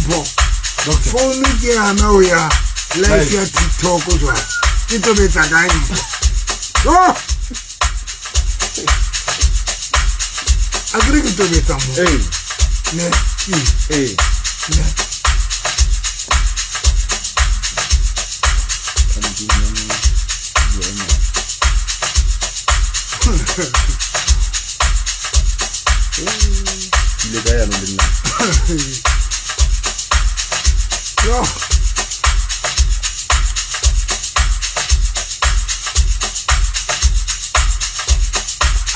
Mpo. Phone ke ana o ya live ya TikTok o jwa. Ke tobetsa kae Mpo? Oh! Agree ke tobetsa mo. Ne. Ne. Il est gaillard, non, Yo.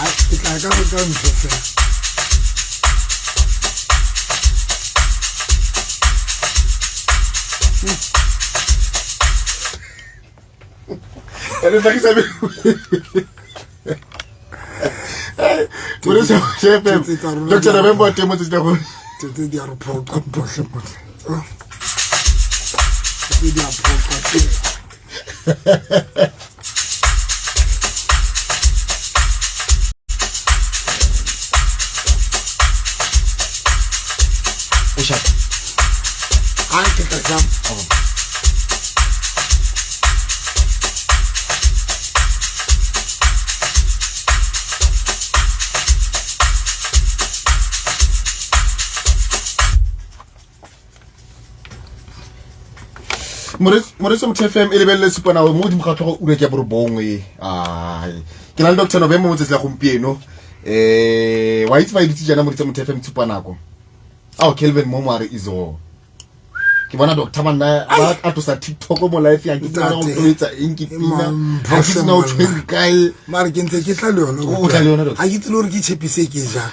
I gotta go and prepare. Elle est arrivée. Por eso, chef, doctor November, tenemos esta cosa. Te di a report on boss. Te di a report. Oxa. Ai, que tá. Moreso mo TFM e lebelle supana mo di mokgatlo o re ke borobong ai ke la Dr November mo tsela gompieno wa itse ba itse jana mo TFM supanako Kelvin mo mare izo ke bona Dr Manna ba a tlosa TikTok mo live ya ke tsana go tloetsa eng ke pina ha ke tsena o tshwere kae mare ke ntse ke tla le yona o tla le yona ha ke tlile gore ke tshepise ke ja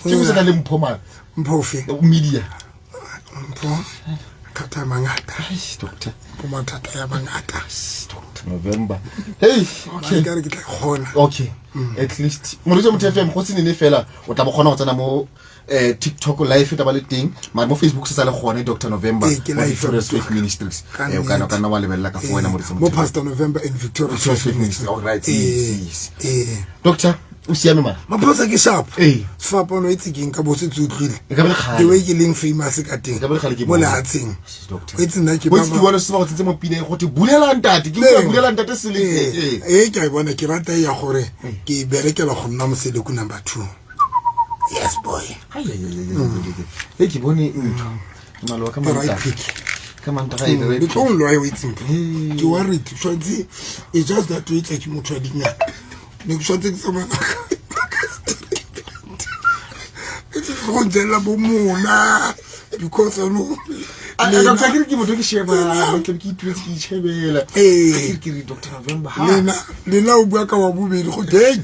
ke mo tsena le mphoma mpofe media mpo kata mangata doctor go mathata ya mangata Dr November hey okay ke re ke tla gona okay at least Moreso mo TFM go tsene fela o tla bogona go tsena mo TikTok live ta ba le teng mara mo Facebook se sa le gone Dr November mo Victorious Faith Ministries o kana wa lebella ka fo wena Moreso mo Pastor November in Victorious Faith Ministries all right yes doctor o siame mara maposa ke sharp fa no itse ke nka botse tsutlile the way ke leng famous ka teng mo latseng doctor itse nna ke ba ke bona se ba go tsetse mo pine go te bulela ntate ke bulela ntate se le ke a bona ke rata ya gore ke berekela go nna moseleku number 2 yes boy ke bone malo ka mantla come on try the don't lie waiting ke worried tshwantse it's just that way ke motho a dinga ne ke tshwantse ke tsama it's go ndela bo mona because I know doctor ke motho ke sheba ke itwetse ke tshebela ke re Dr November ha lena o bua ka wa bobedi go hey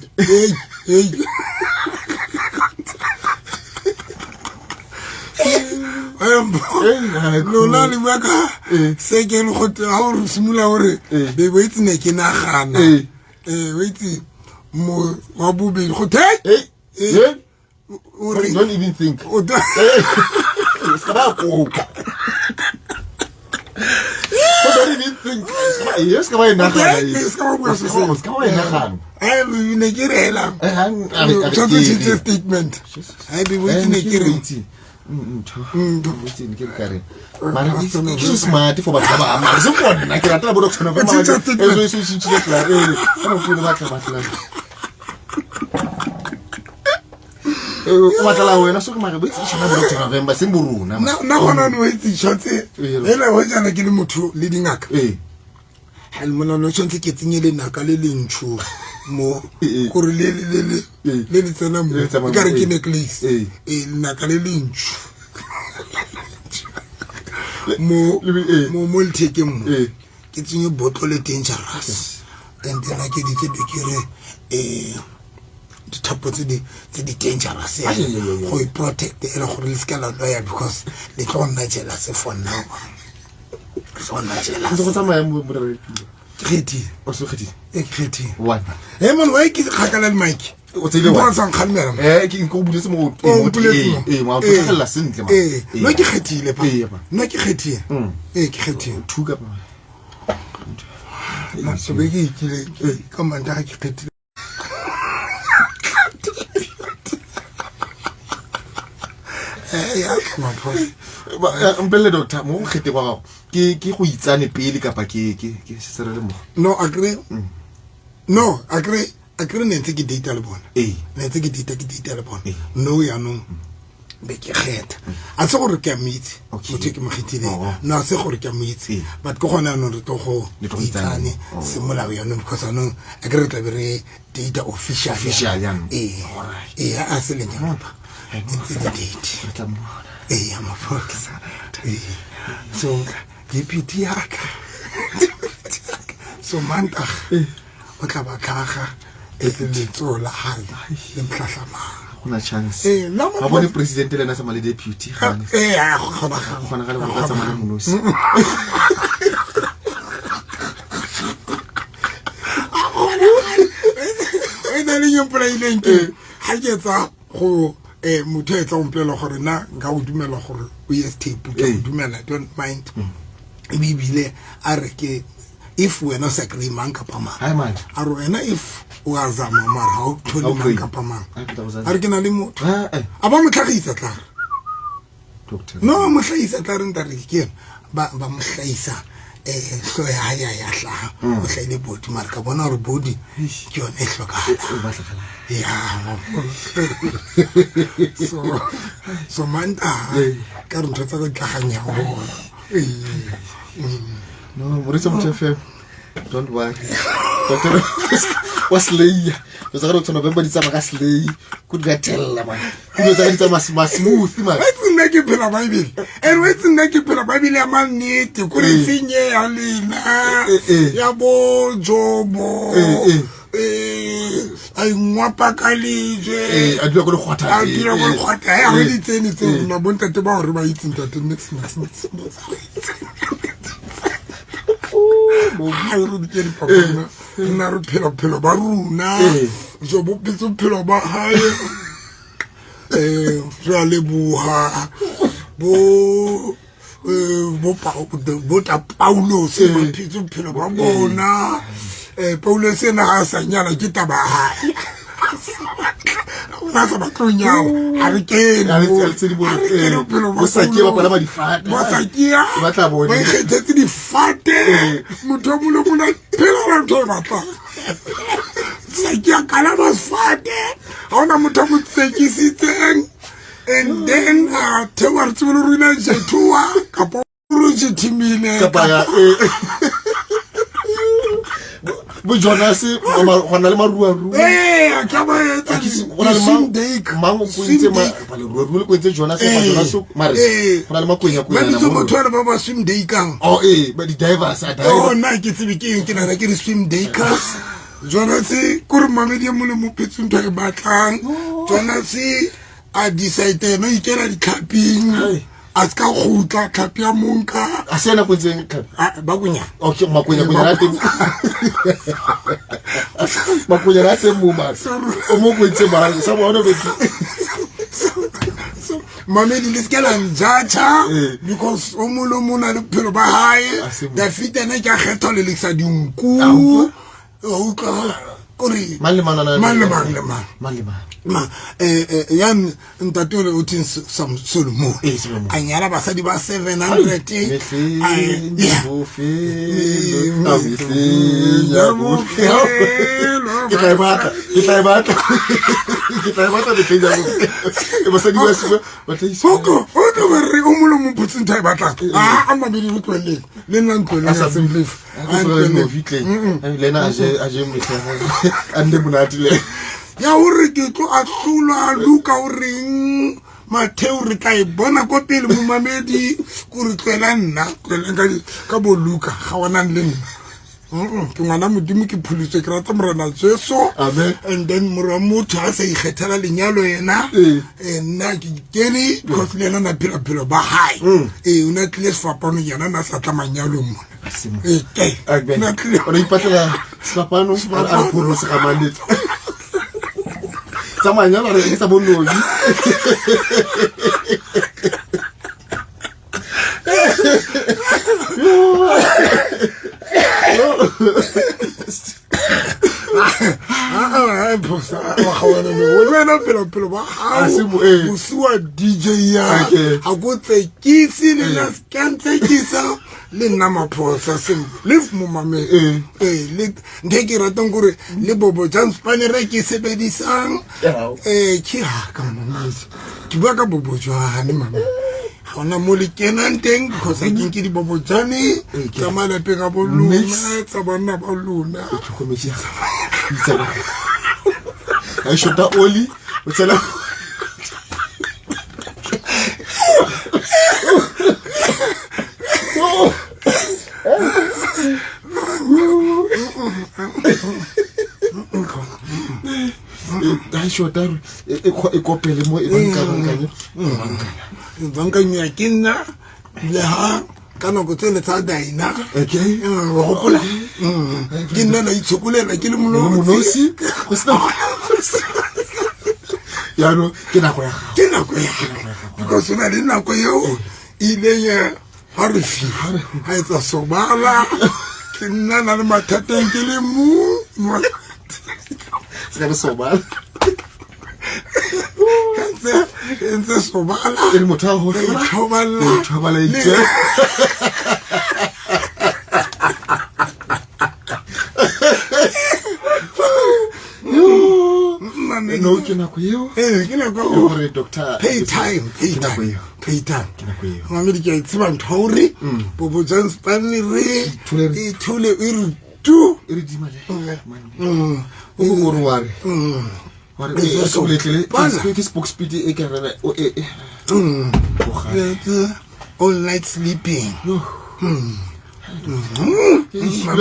lona le baka se ke le go ha o simula hore be bo itse ne ke nagana wait mo wa bobedi go don't even think ska go don't even think yes ka ba nagana ska ba nagana ai ne ke rela statement ai be waiting ne ke re mara ke smart for batho ba ama se bona ke rata bo Dr November o batla wena so ke mara bo itse shana bo Dr November se boruna na gona no itse tshotse ela ho jana ke le motho le dingaka ha le mona no tshotse ke tsenye le naka le lentsho mo gore le tsena mo ka re ke necklace naka le lentsho mo ltheke mo ke tsenye bottle dangerous and then ke di tse ke re dithapo tse di dangerous go protect ela gore le ska la lawyer because le tlo nna jealous for now so nna jealous go tsamaya mo kheti o so kheti kheti one man wa ke khakala le mic o tsile wa sang khalmera ke go buletse mo mo o tlhagella sentle ma no ke khetile pa no ke khetile ke khetile thuka pa so be ke ile ka manda ke khetile mpele doctor mo khete wa gago ke go itsane pele kapa ke se re le mo no agree no agree ne ntse ke date le bona ne ntse ke date le bona no ya no be ke kgetha a se gore ke amitse motho ke mogitile no a se gore ke amitse but go gona no re to go itsane se molao ya no because no agree tla be re data official ya a se le nyama ntse ke date ya mafokisa so deputy yaka so manta o tla ba tlhaga le tsola hae le mhlahlamang gona chance ga bone president le na sa male deputy gane ya gona ga le go tsa mane monosi ena le nyempela ileng ke ha ke tsa go motho etsa omplela gore na nka o dumela gore o ye tape ke o dumela don't mind bibile a re ke if we no agree man ka pama hai man a ro ena if o a zama mara ha o thole man ka pama a re ke na le motho a ba motlhagisa tla doctor no motlhagisa tla re nta re ke ba motlhagisa so ya hla o hlaile body mara ka bona re body ke yone hlokala ya so manta ka re ntse go tlaganya go no Morisa Mtefem don't worry doctor was lay was a to November di tsama ka slay could get tell man go tsa di tsama smooth man nna ke phela bible wait nna ke phela bible ya mannete go re tsinye ya lena ya bo jobo ai ngwapa ka leje a dilo go le khwatha ya re di tsene tse na bontate ba gore ba itse ntate next ha re di ke dipapana nna re phelo ba runa jo bo pitso phelo ba hae re le buha bo ta Paulo se ba pitso phelo ba bona Paulo se na ha sa nyala ke taba hae ba sa ba tlonya a re ke o sa ke ba pala ba difate ba sa ke ba tla bona ba khetse difate motho mo le mona phela la ntho ba tla sa ke kala ba fate ona motho mo tsekisitseng and then tewar tsolo rina jetua kapo lo jetimile kapa ya bo Jonas gona le marua ka ba etsa gona le mang go ntse ba le rua le go ntse Jonas mare gona le makwenya ba ditso motho ba ba swim day kang ba di divers a dive na ke tsebe ke nana ke swim day cars Jonas ko re mamedi mo le mo petsong twa e batlang Jonas a decide no ikela di clapping a ska khutla tlhapi ya monka a sena go tseng ba kunya okay makwenya la teng makwenya la teng mo ba o mo go itse ba sa bona be mamedi le skela njacha because o mo lo mona le phelo ba hae da fitena ka kgetho le leksa dinku o ka kore ma yan ntatole o tin some solomo anyala basadi ba 700 ke tla bata de keja e basadi ba se ba tla isoko o do re o molo mo putsin thai batla a mabedi go tlwele le nna tlwele ya simple no vitle lena aje motho ande monati le ya hore ke tlo a tlula luka o reng Mateo re tla e bona ko pele mo mamedi go re tlwela nna ka bo luka ga wana le nna ke ngwana modimo ke phulitswe ke rata morena Jesu amen and then mora motho a sa ikgethela lenyalo yena nna ke kene because le na phelo ba hae o na tle sefapano yana na sa tla manyalo mo na tle o ipatlela sefapano a phoro se ga mandetse Samanya la re sa bonno phosa wa gawana no wena pelo ba o siwa DJ ya a go tsekisi le na skantsekisa le nna maphosa sim live mo mame le ndeke ratang gore le bobo jang spane re ke sebedisang ke ha ka mamaisi ke bua ka bobo jwane mama ona mo le kenang teng because I ke di bobo jane ka malape ka boluna tsa bana ba luna ke khometse I shota oli o tsela I shota e kopele mo e bankanya kinna le ha kana go tsele tsa daina okay go gopola kinna na itshokolela ke le monosi go sna ya no ke na go ya because na le nako yeo ile ya harfi ha etsa sobala kinna na le mathateng ke le mu se sobala ense sobala el motaho thobala itse no ke na go yo ke na go gore doctor pay time mama di ke tsiba nthori bobo jang spani re thule iri tu iri di male o go rware what is so little ke spoke speed e ka rena o all night sleeping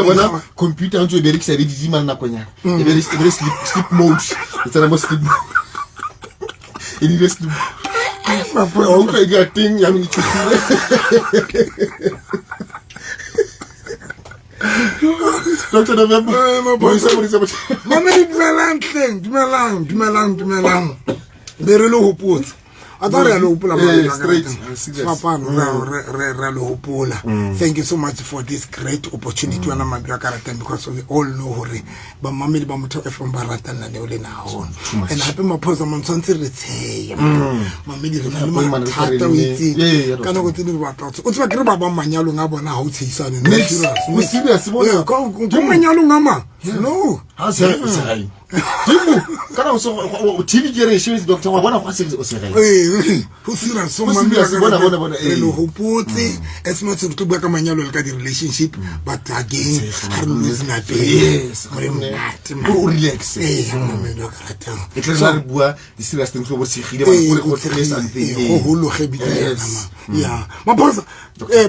Voilà, computer tu es ça dit mal na konya. Et bien sleep mode. C'est un sleep. Il reste après on fait gâting ya mi tu. Docteur November. Bon ça pour ça. Maman du melang. Berelo hopot. Adore lo hopola thank you so much for this great opportunity wana mabia karata because we all know hore ba mameli ba motho FM ba ratana le ole na ho and hape maphosa montsantse re tsheya mameli re le mathata o itse kana go tsini ba tlatso o tswa ke re ba manyalo nga bona ha o tsheisane no serious bona go manyalo ngama no ha se Dimu kana so TV generation doctor wa bona go se o se re go sira so mamela bona lo hopotse as much as to bua ka manyalo le ka di relationship but again har no is not o relax mamela ka ratang e tla re bua di serious things go segile ba go stress and thing go lo gebile ya maphosa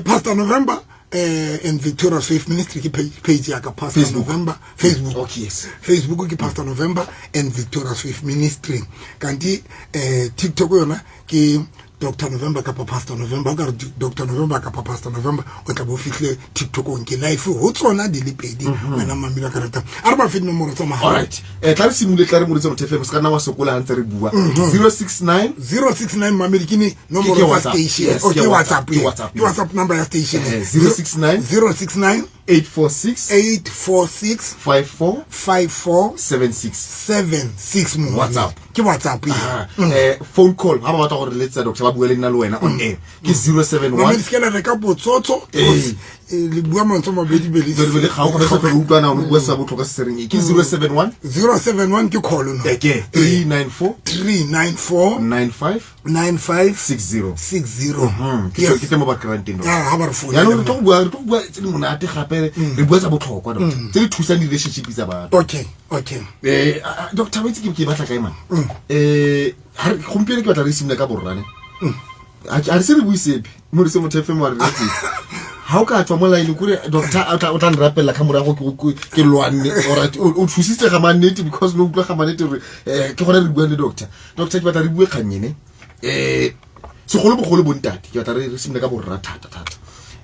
Pastor November and Victoria's Faith Ministry page ya ka Pastor November Facebook okay yes Facebook ke Pastor November and Victoria's Faith Ministry kanti TikTok yona ke Dr. November ka Pastor November ka Dr. November ka Pastor November o tla bo fihle TikTok on ke live ho tsona di le pedi wena mamela ka rata a re ba fit nomoro tsa mahala all right tla re simule tla re mo tsa TFM se kana wa sokola ha ntse re bua 069 mamedi kini nomoro tsa station okay WhatsApp number ya station 069 846 5476 mo WhatsApp ke WhatsApp phone call ha ba batla gore letsa doctor ba bua le nna le wena on air ke 071 mamedi skela re ka botsotso le bua mantso mabedi bedi le ga o ka go utlwa na o bua sa botho ka sereng ke 071 ke call no ke 394 95 60 ke temo ba granteng ha ba re phone ya no to bua tse monate gape re bua tsa botlhokwa doctor tse di thusa di relationship tsa batho okay doctor wetse ke batla kae man ha gompieno ke batla re simela ka borrane a re se re buisepe mo re se motho FM wa re letsi ha o ka tswa mo line kore doctor o tla nrapela ka morago ke lwane alright o thusitse ga manete because no utlwa ga manete re ke gona re bua le doctor ke batla re bue kganyene segolo bogolo bontate ke batla re simela ka borra thata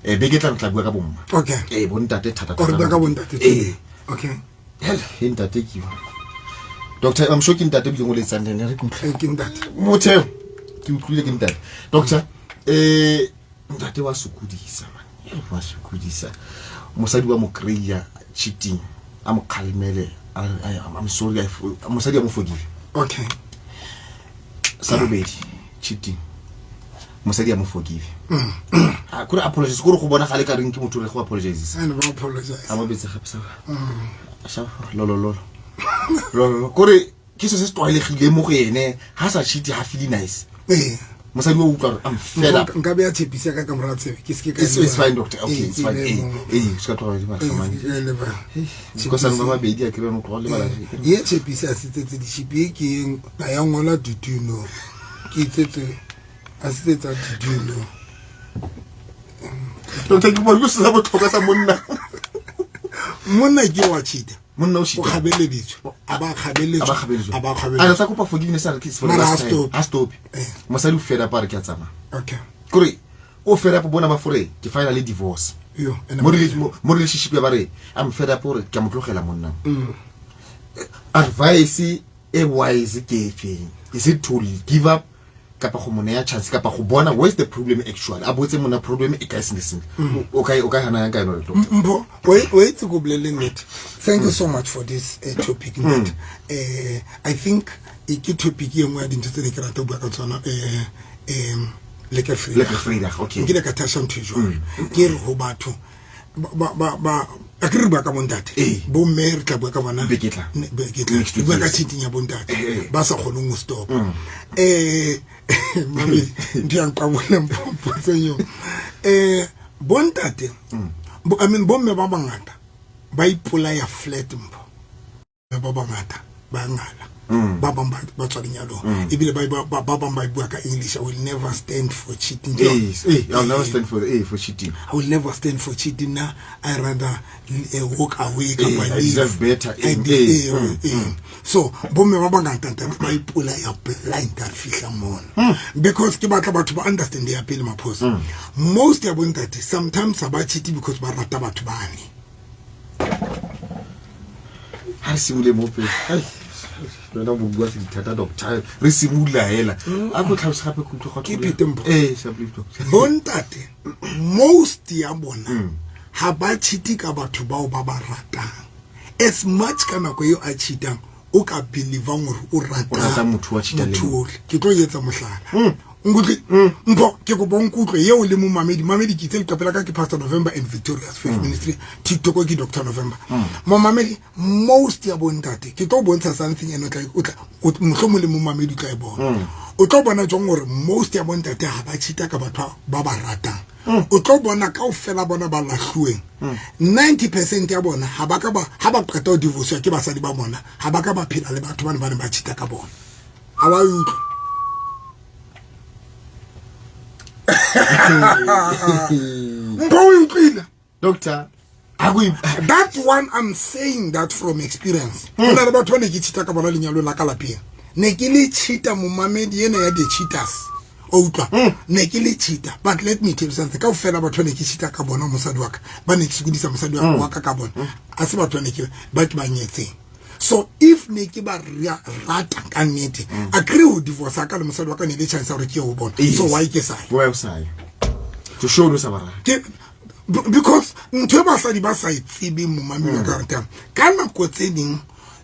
be ke tla bua ka bomma okay bontate thata o re bua ka bontate okay hell hintate ke doctor I'm sure ke ntate bi go le tsandene re kutlwa ke ntate motheo ke utlwile ke ntate doctor ntate wa sukudisa man wa sukudisa mosadi wa mo kreya cheating a mo khalmele I'm sorry, mosadi mo forgive. Okay. Salobedi cheating. Mosadi mo forgive. Could apologize go go bona gale ka reng ke motho re go apologize. And I apologize. I'm a bit sa. Lolo. Kore ke se twaelegile mo go ene ha sa cheat ha feel nice. Mosadi o utlwa I'm fed up. Nka be a tshepisa ka kamora tsebe ke ske ka. It's fine doctor. Okay, it's fine. Ska twa di ba tsamane. Because I'm mama baby a kire no go le bala. Ye tshepisa sitse di shipi ke ba ya ngola tutuno. Ke tsetse a sitse tutuno. Doctor ke mo go se ba tlhoka sa monna. Monna ke wa cheat. Monna o shi. O khabeleditswe. Aba khabeleditswe. Ana tsa kopa forgiveness for the last time. A stop. Mosadi o fela pa re ke tsama. Okay. Kore o fela pa bona ba fore ke finally divorce. Yo, mo relationship ya bare I'm fed up gore ke motlogela monna. Advice e wise ke efeng? Is it to give up kapa go mona ya chance kapa go bona where's the problem actually? A botse mona problem e ka sensing. Okay hana yang ka no doctor. Mbo wait go bleleng it. Thank you so much for this topic. But I think ke topic ye ngwa dintse tse ke rata bua ka tsona like a freedom. Okay. Ke le ka tasha ntho jo. Ke re go batho ba akere ba ka bontate bo mer tla bua ka bona beketla bua ka cheating ya bontate ba sa khone go stop mami ndiang ka bona mpotse yo bontate I mean bo me ba bangata ba ipola ya flat mpo ba bangata ba ngala ba bamba ba tswa lenyalo ebile ba bamba bua ka English. I will never stand for cheating. I'll never stand for cheating. I will never stand for cheating. Now I rather walk away. I deserve better. So bomme ba bangata ba ipola ya blind that fihla mona because ke batla batho ba understand their pele maphosa. Most ya bontate sometimes ba cheat because ba rata batho bane. Ha simule mo pe. Wena mo bua se thata doctor re simula hela a go tlhalosa gape go tloga ke pitembo sa believe doctor bontate most ya bona ha ba cheat ka batho bao ba ba ratang as much kana go yo a cheatang o ka believe ngore o rata motho wa cheatang ke tlo yetsa mohlala ngutli mpo ke go bonkutlo ye o le mo mamedi ke tsele kapela ka ke Pastor November and Victorious Faith Ministry TikTok ke Dr. November mo mamedi most ya bontate ke tlo bontsha something eno tla o mohlomong le mo mamedi tla e bona o tlo bona jong gore most ya bontate ha ba cheata ka batho ba ba ratang o tlo bona ka o fela bona ba lahlueng 90% ya bona ha ba qeta o divorce ke basadi ba bona ha ba ka ba phela le batho ba ne ba cheata ka bona a ba utlwa doctor that one I'm saying that from experience ona ba tshwane ke cheata ka bona lenyalo la ka lapeng ne ke le cheata mo mamedi ena ya the cheaters o utlwa ne ke le cheata but let me tell you something ka o fela ba tshwane ke cheata ka bona mosadi wa ka ba ne ke sekudisa mosadi wa ka bona a se ba tshwane ke ba ke ba nyetseng. So if ne ke ba rata ka nnete agree ho divorce ka le mosadi wa ka ne le chance ya re ke ho bona so why ke sai to show no sabara because ntwe basadi ba sa itsebe mo mamelo ka rata kana go tseding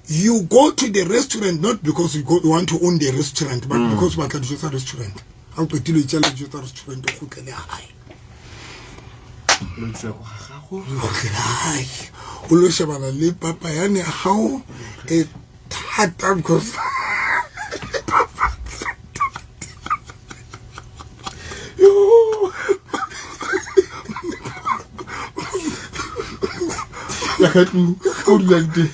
you go to the restaurant not because you want to own the restaurant but because ba tla dijo tsa restaurant ha o petile tsa dijo tsa restaurant go tlele hae o lo shebana le papa yane how e thata because I can't hold like this.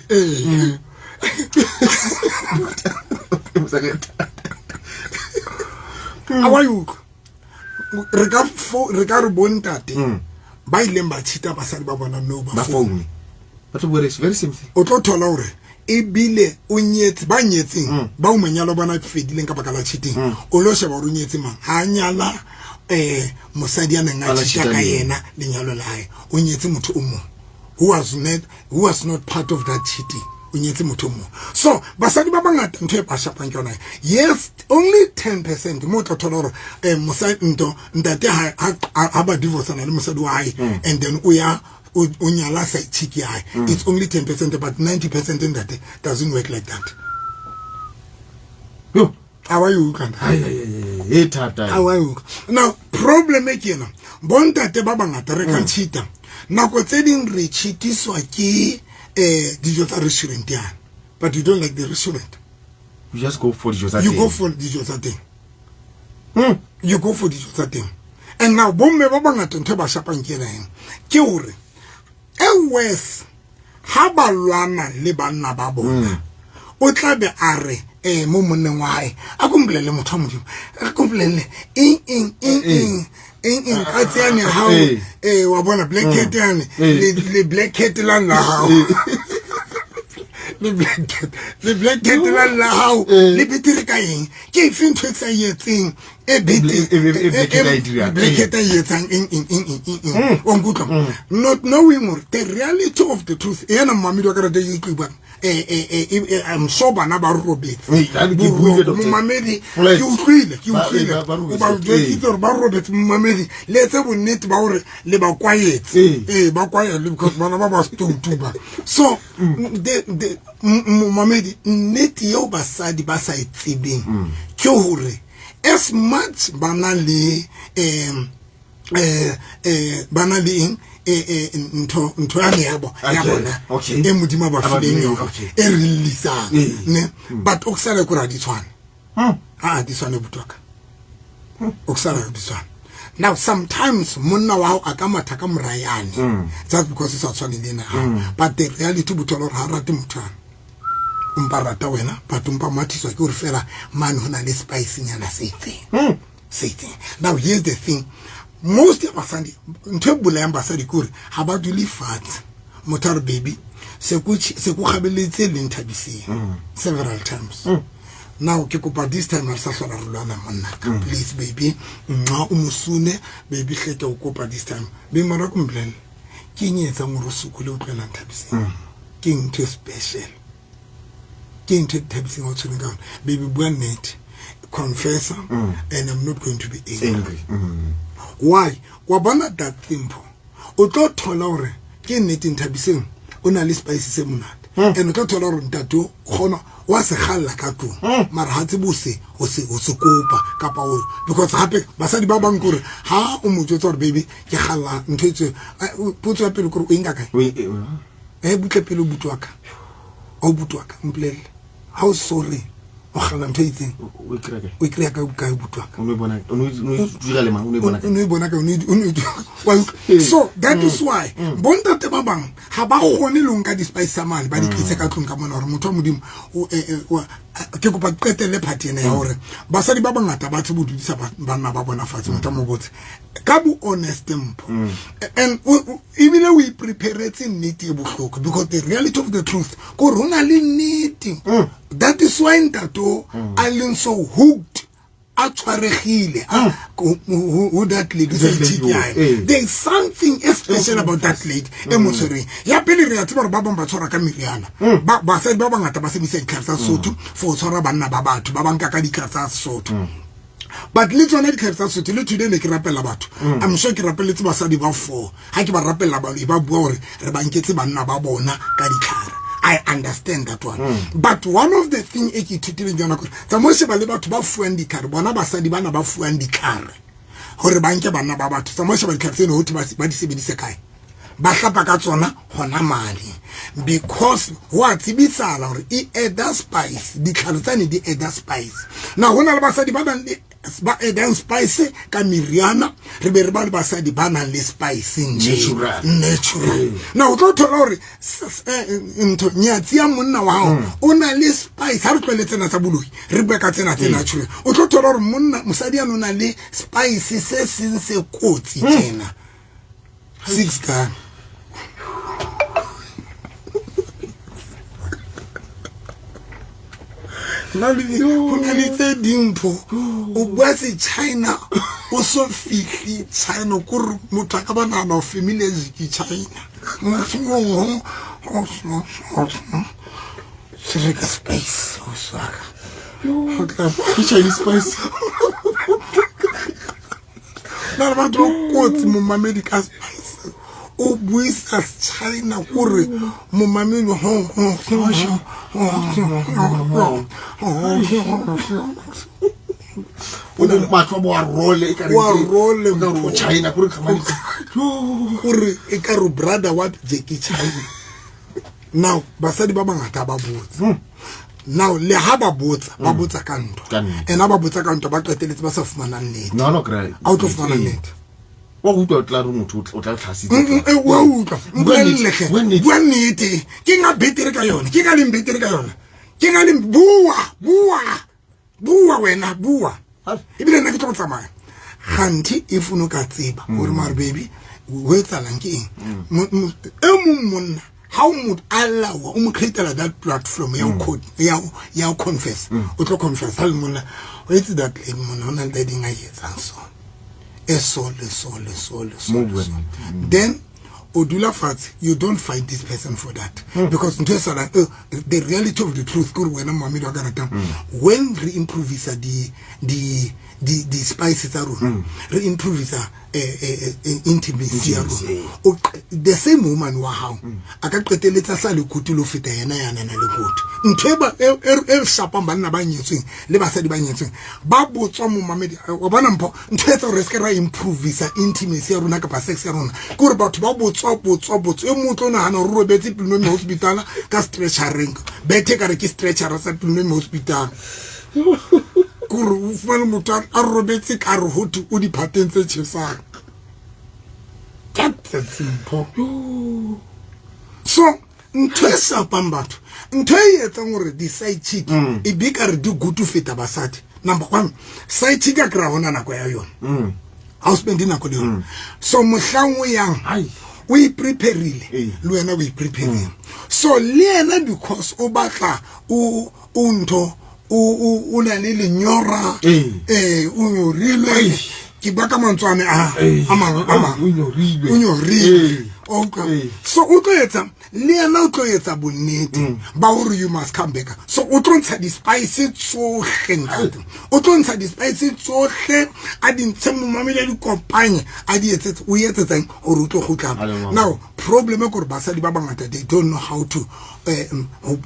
How are you? Regard bontate. Ba ileng ba cheata basadi ba bona no ba phone. But it's very simple. O tlo thola hore e bile o nyetse ba nyetseng ba o manyalo bana fedileng ka baka la cheating o lo sheba o nyetse mang ha nyala mosadi ya nna cheata ka yena lenyalo la hae o nyetse motho o mo who was not part of that cheating o nyetse motho o mo so basadi ba bangata ntwe ba shapang yona yes only 10% mo tlo thola hore mosadi ntate ha ba divorce na le mosadi wa hae and then o unyala sa chiki high. It's only 10%, but 90% in that doesn't work like that. Yo, how are you? How are you? Now, problem again. Bonta te baba ngata re kan cheata. Nako tse ding re cheatiswa ke dijo tsa restaurant yana. But you don't like the restaurant. You just go for dijo tsa thing. You go for dijo tsa thing. You go for dijo tsa thing. And now, bomme baba ngata ntwe ba shapang ke eng. Ke hore worse ha ba lwana le banna ba bona. O tla be are mo monneng wa hae a komplele motho a modimo a komplele ka tsene ha wa bona black cat yane le black cat la hao le black cat la hao le bitire ka eng ke fin tsa yetseng e biti black cat yetsang not knowing more the reality of the truth ena mami do ka re de ikwa I'm sure bana ba robet mamedi ke utlwile ba jwetitse ba robet mamedi le tse bonnete ba hore le ba kwayetse ba kwayele because bana ba ba stutuba so the mamedi neti yo basadi ba sa itsebeng ke hore as much bana le ntho ya yabo ya bona e modimo ba fileng yo e release ne but okusala kura di tshwana di tshwana butwaka okusala di tshwana. Now sometimes monna wa a ka matha ka morayane just because it's tshwana le na but the reality butwala ha rate motho umpa rata wena but umpa mathiswa ke re fela man hona le spice nyana setse. Now here's the thing. Most of us ntwe bula ya basadi kore ha ba dule fatshe motor baby se ku khabeletse le nthabiseng several times. Now ke kopa this time re sa hlola re lwana monna please baby nqa o musune baby hleke o kopa this time be mara ko mblele ke nyetsa ngoro sukule o tlela nthabiseng ke ntwe special ke ntwe nthabiseng o tshwenga baby bua net confess and I'm not going to be angry. Why? Wa bona that simple. O tlo thola hore ke nnete nthabiseng o na le spice se monate. And o tlo thola hore ntato gona wa se galla ka tu. Mara ha tsebose o se kopa kapa hore because hape basadi ba bang gore ha o mo jotsa hore baby ke galla ntwetse putso ya pele gore o inga kae. Butle pele butwaka. O butwaka mplele. How sorry. So that is why bonta te babang ha ba gone lo nka di spice man ba di tlise ka tlong ka mona hore motho modimo ke go pa qetele party ene ya hore basadi ba bangata ba tsebudisa bana ba bona fatshe motho mo botse ka bu honest tempo and even we prepare it in niti bohloko because the reality of the truth ko rona le niti. That is why ntato I so hooked atwaregile who that lady there is something special about that lady emotionally ya pele re atse ba bang ba tshwara ka miriana ba sa ba bangata ba se bisa ikhatsa sotho for tshwara banna ba batho ba banka ka dikhatsa sotho. But little not khatsa sotho le today ne ke rapela batho I'm sure ke rapeletse basadi ba 4 ha ke ba rapela ba bua hore re ba nketse banna ba bona ka dikhara. I understand that one. But one of the things e ke thutile jana gore tsa mo se ba le batho ba fuang dikhara bona basadi bana ba fuang dikhara hore ba nke bana ba batho tsa mo se ba dikhara tseno hothi ba di sebedise kae ba hlapa ka tsona hona mali because what tsibisala hore e add spice dikhara tsane di add spice. Now hona le basadi ba bang ba add spice ka miriana re be re ba le basadi ba nang le spice natural. Now tlo thola hore into nyatsi ya monna wa hao o na le spice ha re tleletsena tsa boloi re be ka tsena tse natural o tlo thola hore monna mosadi ya nona le spice se se kotsi tsena 6 ka dimpo o bua se China o so fitli China kur motho ka bana na family ki China Sirika space o saka Chinese spice na ba tlo kotsi mo America spice o buisa China kore mo mamelo o le matlo bo a role ka re China kore khamali kore e ka ro brother wa Jackie China. Now basadi ba bangata ba botsa now le ha ba botsa ka ntwa ena ba botsa ka ntwa ba qeteletse ba sa fumana nnete no great out of fumana nnete wa go tla re motho o tla tlhasitse wa utlwa mbolelege bua nnete ke nga betere ka yona ke nga le betere ka yona ke nga le bua wena bua ebile nna ke tlo tsamaya ganti if no ka tseba gore mar baby o etsalang ke eng monna how would allow create that platform ya confess o tlo confess hal monna o etsa that lady monna ona le ding a yetsa so then odula fats you don't fight this person for that because the reality of the truth good when I'm when we improvise the spices are re improvise intimacy the same woman wa how aka qeteletsa sa le kutulo feta yena yana na le kutu ntweba e shapa banna ba nyetsweng le basadi ba nyetsweng ba botswa mo mamedi o bona mpho ntwetsa re ska ra improvise intimacy ya rona ka pa sex ya rona gore batho ba botswa e motlo na hana ro robetse Pulmone Hospital ka stretchering bethe ka re ke stretcher sa Pulmone Hospital kore o fana motho a robetse ka re hotu o di patents tse tshesang that's simple so ntwesa pambatho ntwe etsa ngore di side chick e be ka re di go to feta basadi number 1 side chick a kra hona nako ya yona a spend nako le yona so mohlangwe yang o I preparile le wena o I preparing so le ena because o batla o ntho o na le lenyora o nyorile ke baka mantswane ama unyorile okay so o tlo etsa le ena o tlo etsa bonnete ba hore you must come back so o tlo ntsha di spice tsohle ntate o tlo ntsha di spice tsohle a di ntse mo mamela di kopanye a di etsetsa o etsetsa hore o tlo gotla now problem e gore basadi ba bangata they don't know how to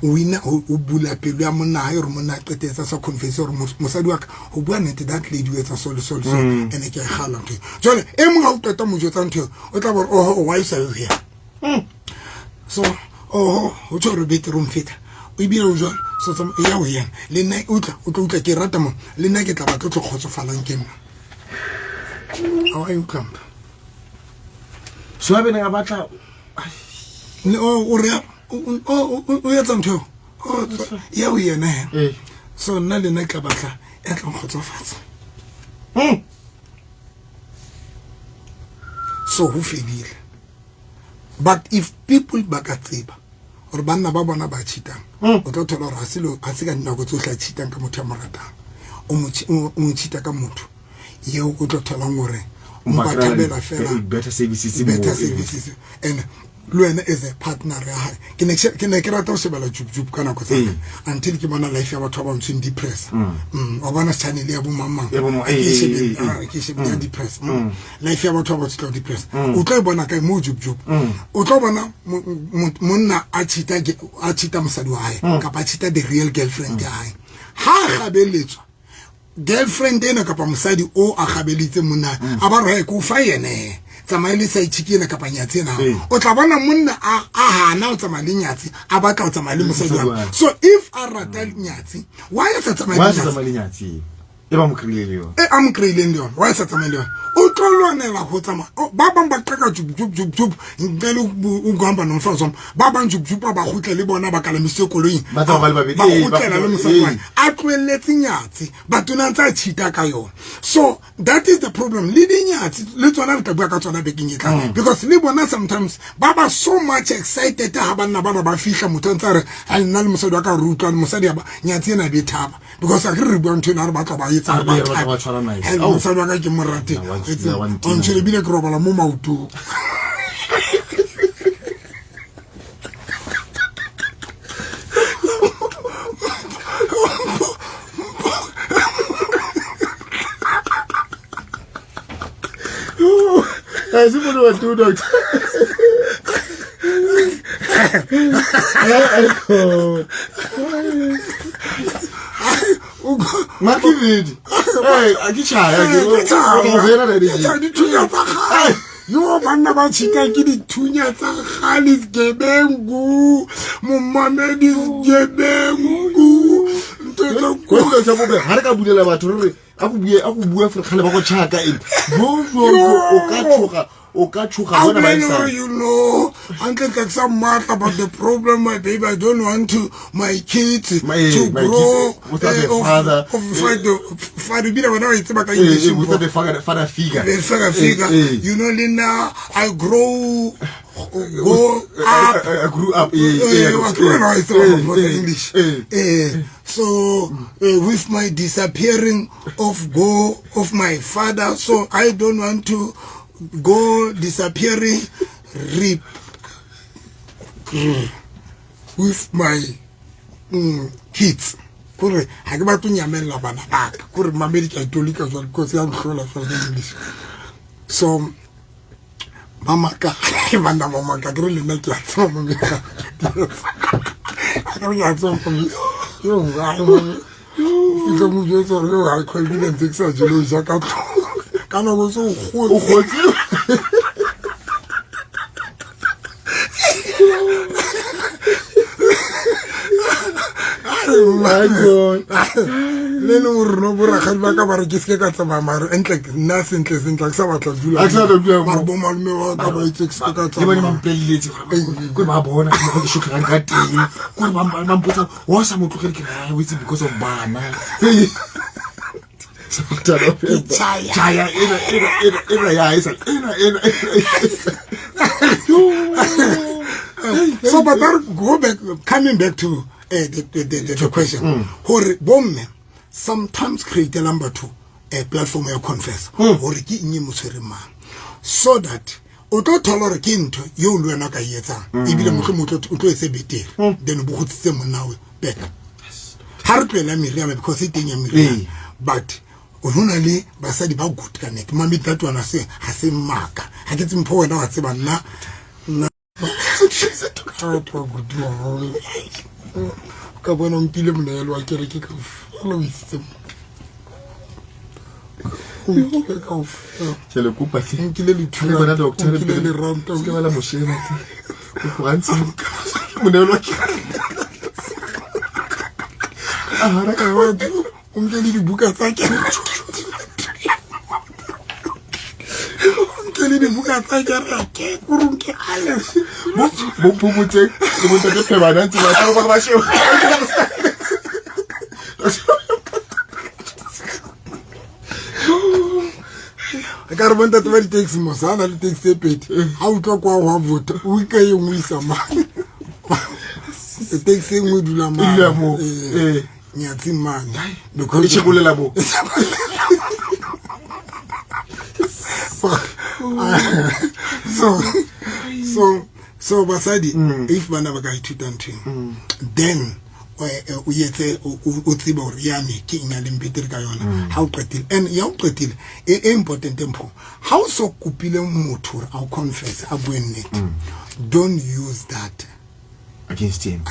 wina o bula pelo ya monna ha re monna qetetsa sa confess hore mosadi wa ka ho bua nnete that lady o etsa so ene ke gala ntho jole e mo ha o qeta mo jotsa ntho o tla bore why is you here so o tlo re bedroom feta o ibile o jole so ya o yena le nna o tla ke rata mo le nna ke tla ba tlo khotsofalang ke nna how you come so abene ga batla o re o etsa ntho ya o yena so nna le nna ke batla e tla khotsofatsa so who fedile but if people ba ka tseba or banna ba bona ba cheatang o tla thola re a se ka nako tsohle a cheatang ka motho a moratang o cheata ka motho yeo o tla thola ngore o ba thabela fela better services and Luena is a partner ke ne ke rata o sebela jup kana ko tsaka until ke bona life ya batho ba ntse depress o bona channel ya bo mamang ke se depress life ya batho ba ntse depress o tla bona ka mo jup o tla bona monna a chita mosadi wa hae kapa chita the real girlfriend ya hae ha gabeletswa girlfriend ena kapa mosadi o a gabelitse monna a ba re go fa yene tsamaile sa itshikile kapa nyatsi na o tla bona monna a hana o tsamale nyatsi a batla o tsamale mosadi wa so if a rata nyatsi why is it tsamale nyatsi e ba mo kreile yo am kreile yo why is it tsamale yo o tlolwanela go tsama ba bang ba qeka jup ngele o gamba no mfazo ba bang jup ba gutla le bona ba kala misekoloing ba tsamale ba ba gutlela le mosadi wa a tlweletse nyatsi ba tona ntsa tshita ka yona so that is the problem leading nyatsi le tsona re tla bua ka tsona beking etla because le bona sometimes ba ba so much excited ha bana ba fihla motho ntsa re a nna le mosadi wa ka rutwa le mosadi ya ba nyatsi ena be thaba because a re bua ntho na re ba tla ba etsa ba tshwana nice mosadi wa ka ke morate on se le bile ke robala mo maoto I see what do doctor Makividi. Akichaya ke. Yo banna ba chita ke dithunya tsa gale gebengu momamedi gebengu Ko go tsa bobe ha re ka bulela batho re a go bua fre khale ba go tshaka eng o ka tshoga bona ba isa you know uncle got some math about the problem my baby I don't want to my kids to grow without the father father be when I talk about English without the father figure you know Lina I grow I grew up English so with my disappearing of my father so I don't want to go disappearing with my kids kore ha ke ba tunyamela bana ba ka kore mamedi ka itolika jwa because ya mhlola jwa English so mama ka ke re le nna ke a tsoma mama ka ke ya tsoma yo ga mo fika mo jo so yo ha confidence xa jelo ja ka kana go so go my God le no rno bora ga ba ka ba re ke se ka tsa mama entle nna sentle sa batla dula ba bo malme wa ka ba itse ke ka tsa ba ni mampelletse go ba bona go di shukra ka teng go ba mpotsa wa sa motlogele ke ra witse because of bana Chaya so but go back coming back to the question hore bomme sometimes create a number to a platform ya confess hore ke nnye moswere mang so that o tlo thola re ke ntho yo le wena ka yetsa ebile motho o tlo se betere then bo gotsitse monawe back ha re tlela miriama because it teng ya miriama but ona le basadi ba good connect mami tatwana se ha se maka ha ke tsimpo wena wa tseba nna ka bona mpile monelo wa kere ke ka fela witse ka tshele kupa nkile le thula bona doctor le ranta ke bala moshena go antse monelo wa kere ara ka wa unkele di buka tsa ke unkele di buka tsa ke kurunke ale bo motse le mo tse phebana ntse ba tsa ba sheo ka re bonta twa di taxi mo sana le taxi e pete ha o tlo kwa wa vota o ka ye mo isa ma taxi ngwe dula ma nyatsi man because e tshukulela bo so basadi if bana ba ka ithuta ntho then o yetse o tsiba hore ya me ke ina le mbetere ka yona ha o qetile and ya o qetile e important tempo ha o so kupile motho hore a confess a bue nnete don't use that against him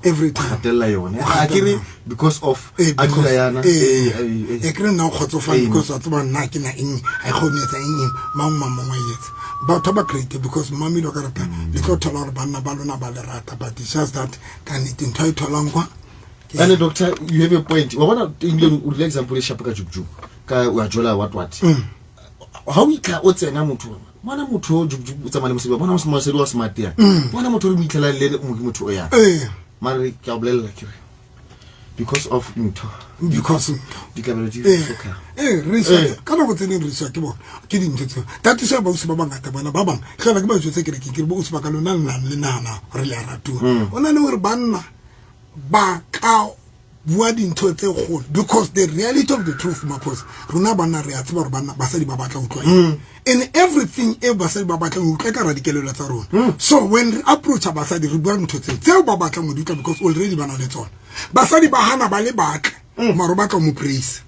every time hatella yona akere because of akulayana ekre na khotsofa because of ba nna ke na eng I khonetsa eng mama yetsa ba thoba create because mami lo karata le go thola re bana ba lona ba le rata but it's just that can it entitle ngwa and doctor you have a point wa bona England o example e shapo ka jukju ka wa jola what how we ka o tsena motho bona motho jukju o tsamana mosebe bona mosebe wa smart ya bona motho re mo itlhela le motho o ya mare ke a bolela ke because of motho because di ka bela di foka re kana go tsene re sa ke bona ke dintse that is about ba bangata bana ba bang kana ke ba jotse ke ke bo se ba ka lona le nana re le ratu ona le hore banna ba ka bua dintho tse go because the reality of the truth mapos rona bana re a tseba re bana basadi ba batla utlwa in everything e basadi ba batla utlwa ka radikelelo tsa rona so when we approach basadi re bua ntho tse ba batla mo ditla because already bana le tsona basadi ba hana ba le batla maro batla mo praise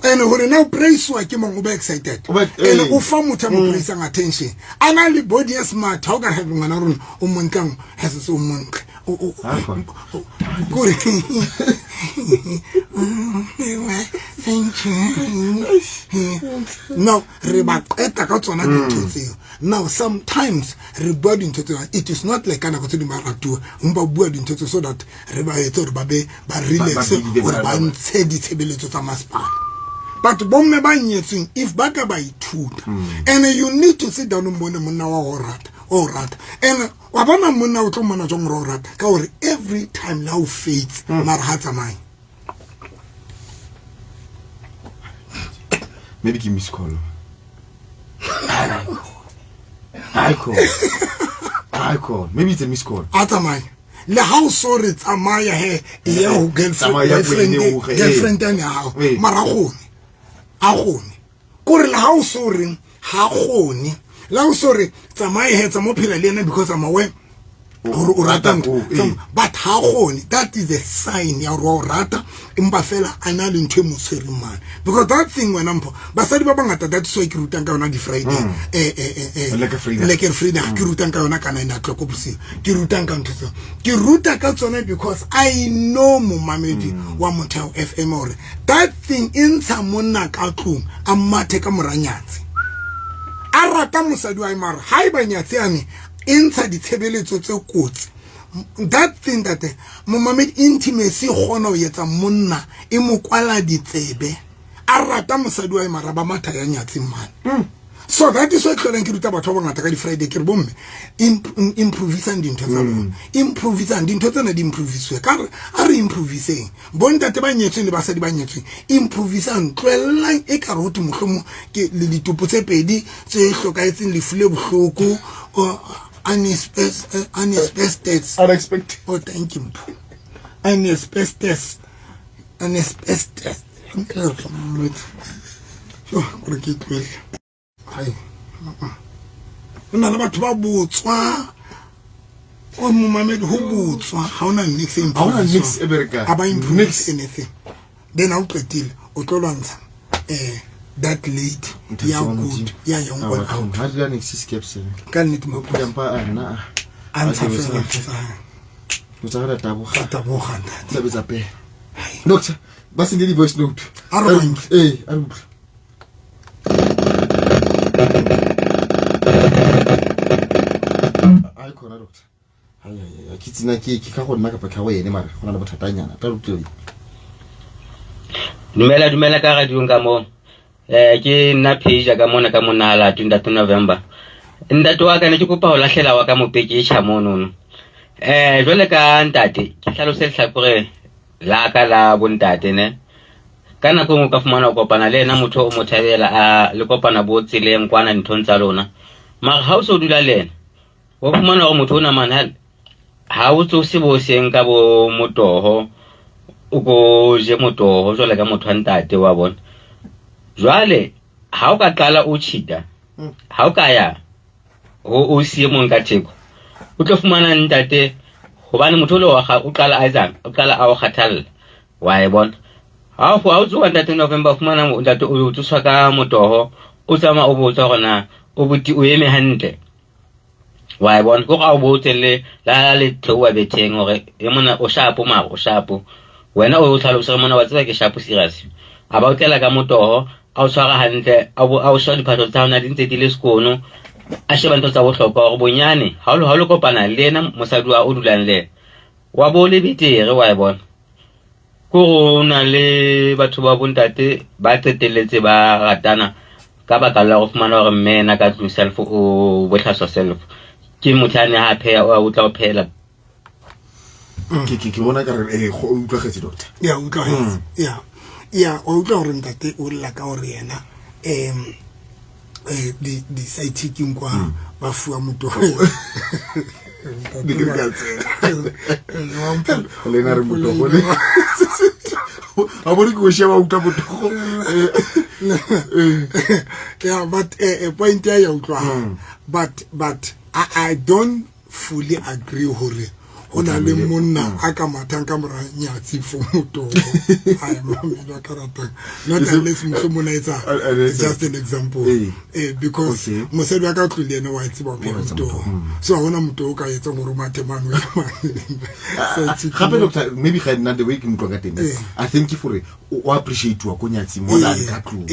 and hore now praise wa ke mong o excited and o fa motho mo praise ang attention ana le body as smart how ka ha ngwana rona o montlang ha se so montle good thank you now re ba qeta ka tsona dintho tseo now sometimes re bua dintho tseo it is not like kana go tse di maratu mba bua dintho tseo so that re ba etsa re ba be ba relax or ba ntse di tshebeletso tsa masepala. But bomme ba nyetseng if ba ka ba ithuta and you need to sit down mbone monna wa o rata and wa bona monna o tlo mona jong ro rata ka hore every time now faith mara ha tsamai maybe give me call I call maybe it's a miss call atamai le how sorry tsamaya he e ya ho girlfriend and how mara gone a gone kore le how sorry ha gone la o sorry tsamaya he tsa mo phela le ena because I'm aware o rata but ha gone that is a sign ya ro rata impa fela ana le ntwe mo tshwere man because that thing when ampo basadi ba bangata that so ke rutang ka ona di Friday like a Friday ke rutang ka ona kana ina tloko busi ke rutang ka ntse ke ruta ka tsone because I know mo mamedi wa Motheo FM ore that thing in samona ka tlung a mathe ka moranyatsi a rata mosadi wa imara ha iba nyatsi ane inside the tshebeletso tse kotsi that thing that momamedi intimacy gona o yetsa monna e mo kwala ditsebe a rata mosadi wa imara ba matha ya nyatsi man so that is why ke ruta batho ba ngata ka di Friday ke re bomme improvisang dintho tsa bona improvisang dintho tsena di improviswe ka a re improviseng bontate ba nyetswe le basadi ba nyetswe improvisang tloelang e ka roto mohlomo ke le ditopo tse pedi tse hlokaetseng le fule bohloko unexpected oh thank you unexpected so gore ke twele hai nna ba batho ba botswa o mo mamedi ho botswa ha ona next America aba improve anything then out qetile o tlo lwantsha that late ya good ya young one out ha dira next escapes ka nnete mo pampa ana ansa fela o tsara tabo gana tsabetsa pe doctor ba se di voice note arong ai khona doctor ai ke tsina ke ka go nna ka paka go ene mara gona le bothatanyana ta rutlo dumela ka radio ka mo ke nna page ka mona ka monala 23 November ntate wa ka ne ke kopa ho lahlela wa ka mopeke cha mono jole ka ntate ke hlalose hlakore la ka la bontate ne kana go ka fumana go kopana le ena motho o mothabela a le kopana bo tseleng kwana nthong tsa lona mara ha o so dula le ena o fumana go motho ona manal ha o tso se bo seng ka bo motoho o go je motoho jole ka motho ntate wa bona jwale ha o ka qala o cheata ha o ka ya o sie mong ka theko o tlo fumana ntate hobane motho le wa ga o qala a etsang o qala a o khathalla wa e bona ha o tsoa ntate November fumana ntate o tswa ka motoho o tsama o botsa gona o buti o eme hantle wa e bona go ga o botsele la le thewa beteng hore e mona o shapo mara o shapo wena o tlhalosa mona wa tseba ke shapo serious aba o tlela ka motoho a o tshwara hantle a o shwa diphatho tsa hona di ntse di le sekono a sheba ntho tsa bohlokwa gore bonyane ha o le kopana le ena mosadi wa o dulang le wa bo le betere wa e bona go na le batho ba bontate ba tsetelletse ba ratana ka baka la go fumana gore mmena ka tlung self o botlhaswa self ke mothane ha pheya o tla o phela ke bona ka re go utlwagetse doctor ya utlwagetse ya o utlwa gore ntate o lla ka gore yena di sidekick kwa ba fuwa motoho lena re motoho le a bori go sheba uta motoho yeah but point ya utlwa but I don't fully agree hore hona le monna a ka mathang ka mora nyatsi fo moto ai mamelo ka rata not unless mona it's just an example because mosedi wa ka tlile ene wa itse ba moto so hona moto ka etsa gore mathemano gape doctor maybe ga nna the way ke mtwa ka teng I think for o appreciate wa go nyatsi more than ka tlo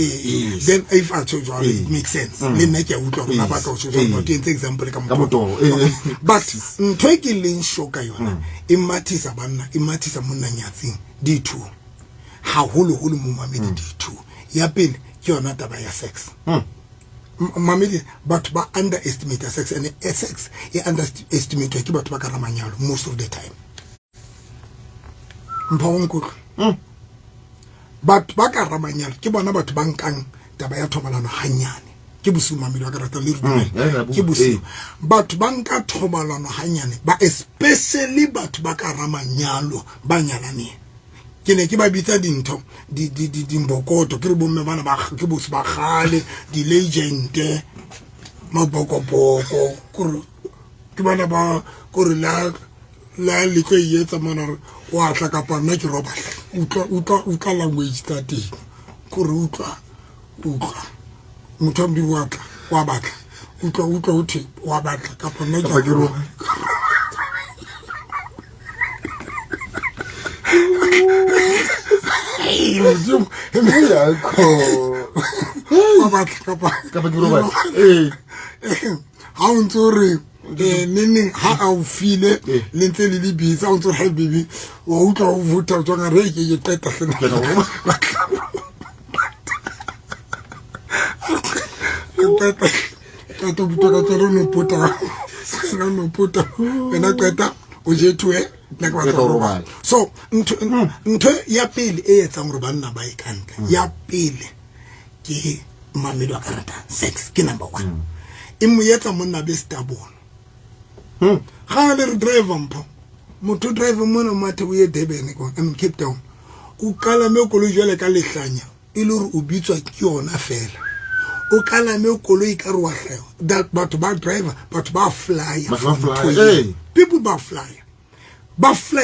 then if I told you it makes sense le nna ke a utlwa go ba ka o tshotsa go teng example ka moto but ntwe ke leng shoka yona e mathisa banna e mathisa monna nyatsing di two ha holo mo mamedi di two ya pele ke yona taba ya sex mamedi but ba underestimate sex and sex e underestimate ke batho ba ka ramanyalo most of the time mpawonko but ba ka ramanyalo ke bona batho ba nkang taba ya thobalano hanyane ke bosumamedi wa karata le rutile ke bosu batho ba nka thobalano hanyane ba especially batho ba ka ramanyalo ba nyalane ke ne ke ba bitsa dintho di mbokoto ke re bomme bana ba ke bosu ba gale di legend mabokoboko ke bana ba gore la le go yetsa mona wa tla ka pa nna ke roba utla language tsa teng gore utla mutambi waka wa batla utla uthi wa batla ka pa nna ke roba ha o ntse re neng ha a o file le ntse le bitsa o ntse ha bibi wa utlwa o vuta tswa re ke ye teta sena tata buta ka tsero no puta ena qeta o je tue la ka batla so ntho ya pele e etsang re banna ba ikanta ya pele ke mamedi wa karata sex ke number 1 e mo yetsa monna be stable ga le re driver mpo motho driver mona mathe o ye Durban ko em Cape Town o kala me koloi jwale ka lehlanya e le re o bitswa ke yona fela o kala me koloi ka re wa hlaya that but ba driver but ba fly people ba fly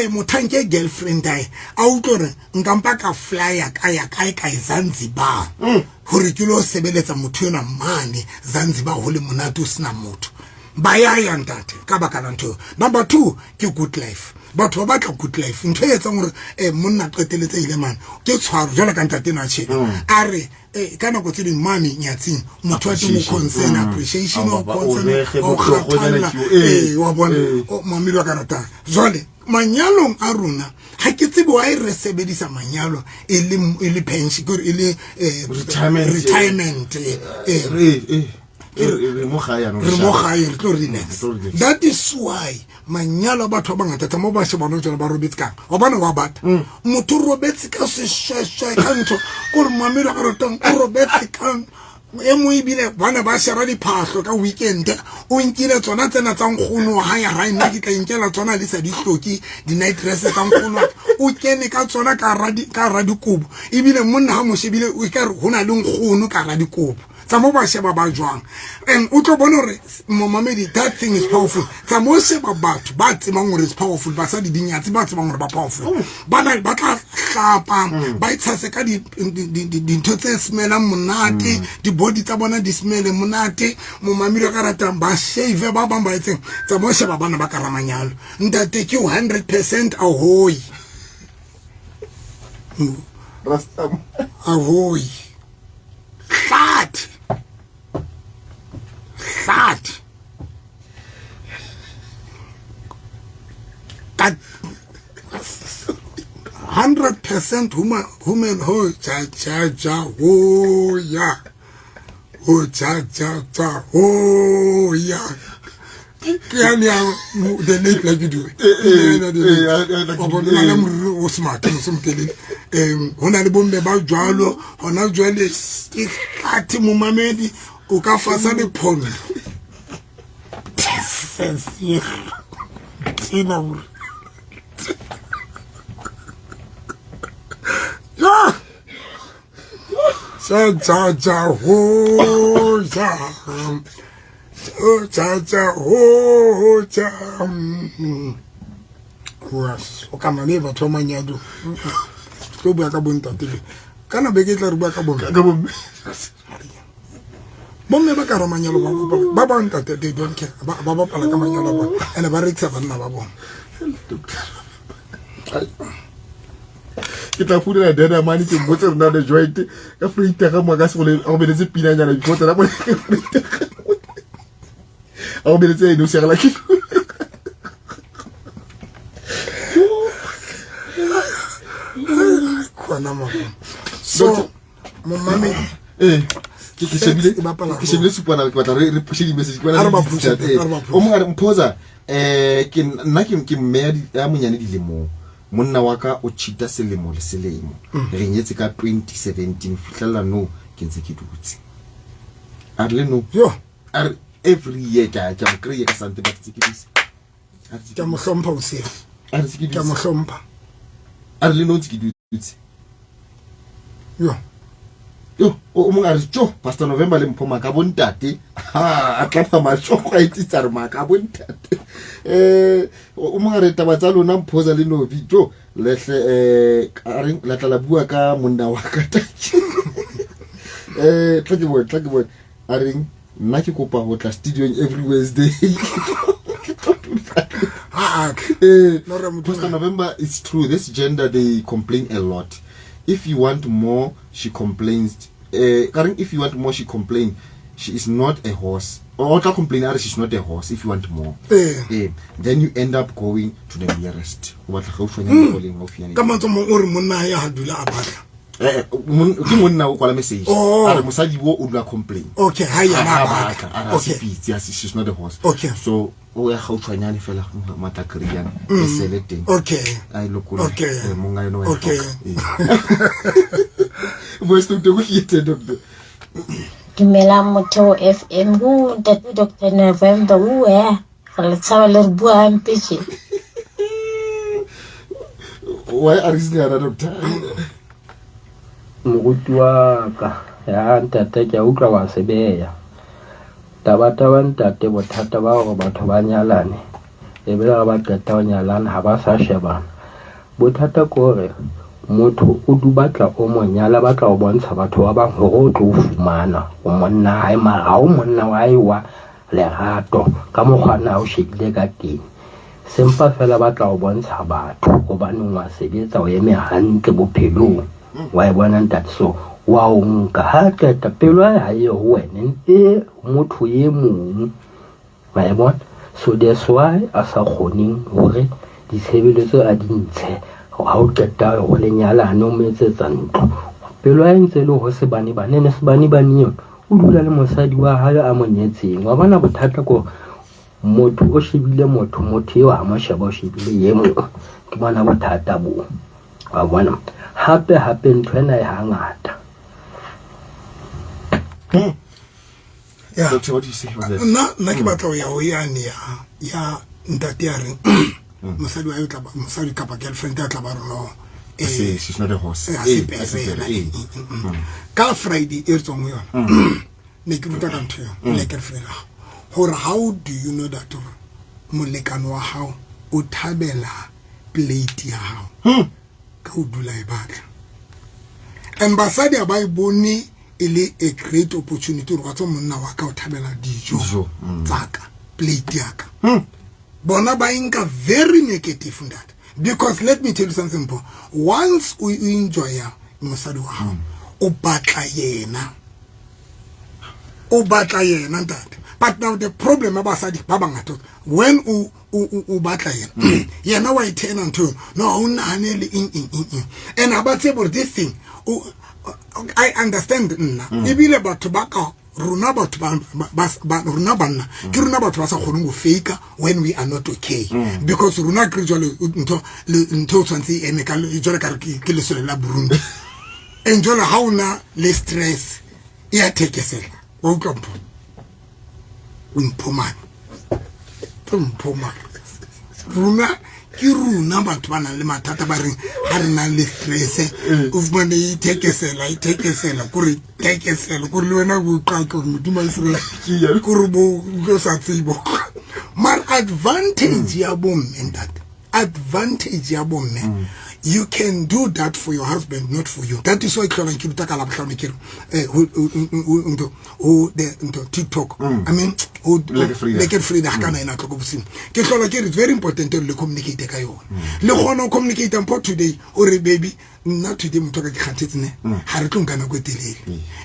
mothanke girlfriend ai a utlore nkampa ka flyer ka ya ka Zanzibar hore ke lo sebeletsa motho yona mane Zanzibar ho le monate o sina motho ba ya ntate ka baka la ntho number 2 ke good life batho ba batla good life ntho e etsang gore monna qeteletse ile man ke tshwaro jwala ka ntate na tshela a re kana go tse di money nyatsing motho wa teng concern appreciation o concern o khathala wa bona mamelo ka rata jwale manyalo a rona ha ke tsebe wa re sebedisa manyalo e le pension gore e le retirement re mo gae tlo relax that is why manyalo batho ba ngata mo ba se bona jona ba robetse ka wa bona wa bata motho robetse ka se sheshe ka ntho gore mamelo ka rotang o robetse ka e mo ibile bana ba shara diphahlo ka weekend o nkile tsona tsena tsa nkgono ha ya ra nna ke ka inkela tsona le sa di hloki di night dress tsa nkgono o kene ka tsona ka radi kubu ibile monna ha mo shebile o ka re hona le nkgono ka radi kubu tsa mo ba sheba ba jwang and o tlo bona re momamedi that thing is powerful tsa mo sheba batho ba tsebang gore is powerful ba sa di dinyatsi ba tsebang gore ba powerful ba tla hlapa ba itshase ka di ntho tse smelang monate di body tsa bona di smele monate momamedi ka ratang ba shave ba bang ba etseng tsa mo sheba bana ba karamanyalo ntate ke 100% ahoy rastam ahoy fat 100% human ho cha ho ya ho cha ho ya can ya the late like you do o smart so mtele hona le bombe ba jwalo hona jwale ke khathi mo mamedi o ka fasa le phono cha ho cha cha ho cha was o ka mane ba thoma nyado go bua ka bontate le kana be ke tla re bua ka bomme bomme ba ka roma nyalo ba ba ntate they don't care ba pala ka manyalo ba ene ba rekisa bana ba bona ke tla fudela dada mane ke botse rena le joint ka freita ga mo ka se go le o beletse pina nyana ke botse la mo o beletse no se la ke kwana mo so mo mame ke shebile supana ke batla re push di message kwana o mo re mpoza ke nna ke mme ya monyane di lemo monna wa ka o chita selemo le selemo re nyetse ka 2017 fitlhela no ke ntse ke dutse a re no yo are every year ka mo kreye ka sante ba tsikidisi ka mo hlompha o se a re tsikidisi ka mo hlompha a re no tsikidisi yo o mo a re tjo pastor November le mpoma ka bontate a tla ma tjo go ititsa re ma ka bontate o mo re taba tsa lona mphoza le no video lehle a re la tla bua ka monna wa ka tatsi tlake bo a re nna ke kopa go tla studio every Wednesday Pastor November, it's true, this gender they complain a lot. If you want more, she complains. If you want more, she complains. She is not a horse. Or complain she's not a horse. If you want more, then you end up going to the nearest. What message. Complain. Okay, okay. She's not a horse. Okay. So how to fella matakrian celebrating. Okay. I look okay. Okay. Voice to the Dumela motho FM go Dr. November o re tsaba le bua mpetse. Why are you there, doctor? Mugutwa ka ya ntate ke utlwa wa sebeya taba ntate bothata ba go batho ba nyalane e bela ba qeta o nyalana ha ba sa shebana bothata ko re motho o dubatla o monyala batla o bontsha batho ba bang hore o tlo fumana o monna hae mara o monna wa iwa lerato ka mogwana o shebile ka teng sempa fela batla o bontsha batho go bana wa sebetsa o eme hantle bophelong wa bona ntate so wa o nka ha qeta pelo ya yo wena motho ye mong wa bona so that's why asa khoning hore ditshebeletso a dintshe ha o qeta go lenyalane o metsetsa ntlo pelo ya ntse le ho se bane ne se bane yo o dula le mosadi wa hae a monyetseng wa bona bothata ko motho o shebile motho yo a mo sheba o shebile ye mo ke bona bothata bo wa bona hape ntwena e hangata. Yeah. Doctor, what do you say about this? Na ke batla ya o yani ya ntate ya re mosadi wa yo tla mosadi kapa girlfriend ya tla ba rona she's not a horse. Ka Friday e tsong yona ne ke ruta ka ntho le girlfriend how do you know that molekano wa hao o thabela plate ya hao ka o dula e batla ambassador ba e bone ele a great opportunity go tsa monna wa ka o thabela dijo tsaka plate yaka bona ba inka very negative in that because let me tell you something bro once we enjoy mosadi wa hao o batla yena ntate but now the problem abasadi ba bangata when u batla yena wa itena ntho no una hanele in and about this thing I understand nna ebile batho ba ka runa batho ba runa banna ke runa batho ba sa khone go fake when we are not okay because runa gradually ntho tsantsi ene ka jole ka ke le sole la Burundi enjoy how na le stress ya tekesela o kampo umpomana runa ke runa batho ba nang le mathata ba reng ha re na le stress o fumane itekesela kore tekesela kore le wena go qaka modimo Israel kore bo go sa tsibo mar advantage ya bo mentate advantage ya bomme. You can do that for your husband, not for you. That is why Kala Kiruta Kalabakami who the TikTok. I mean, who like it free the Hakana in a Kokosin. Kikola is very important to communicate. Le communicate and put today or a baby, not today,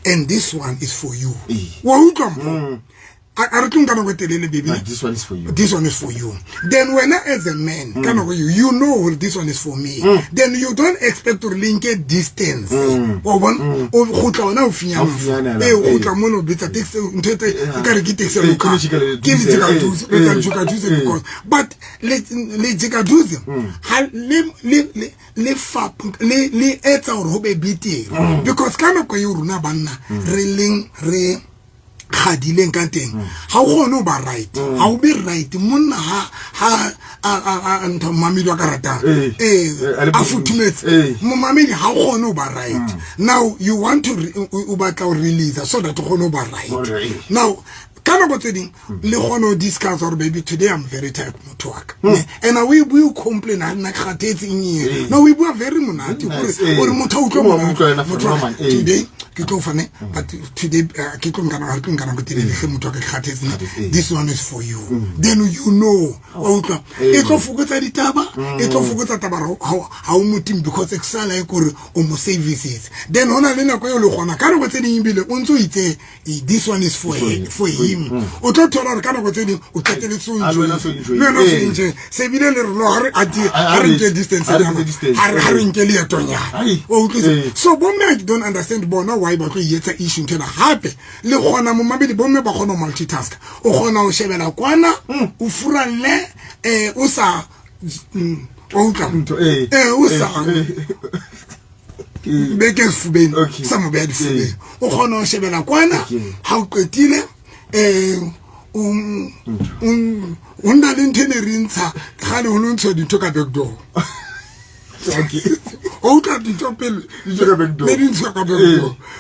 and this one is for you. Welcome. This one is for you. This one is for you. Then when I, as a man, you know this one is for me. Then you don't expect to link a distance. But khadileng ka teng ha o gone ba right ha o be right monna ha ntho mamedi wa karata a futumetse mo mamedi ha o gone ba right. Now you want to batla release so that o gone ba right. Now kana go tseding le gone discuss or baby today I'm very tired to work and we will complain na khatetse eng. No we were very monate or motho o tlo mo today but today this one is for you. Then you know because excel services. Then this one is for him. So don't understand why ba go yetsa issue ntena hape le gona mo mabedi bomme ba gona multitask o gona o shebela kwana o furalle o sa o ka o sa beke fubeni sa mo be di fubeni o gona o shebela kwana ha o qetile unda le ntene rintsha gale ho ntsho di toka back door. Okay. Okay, the top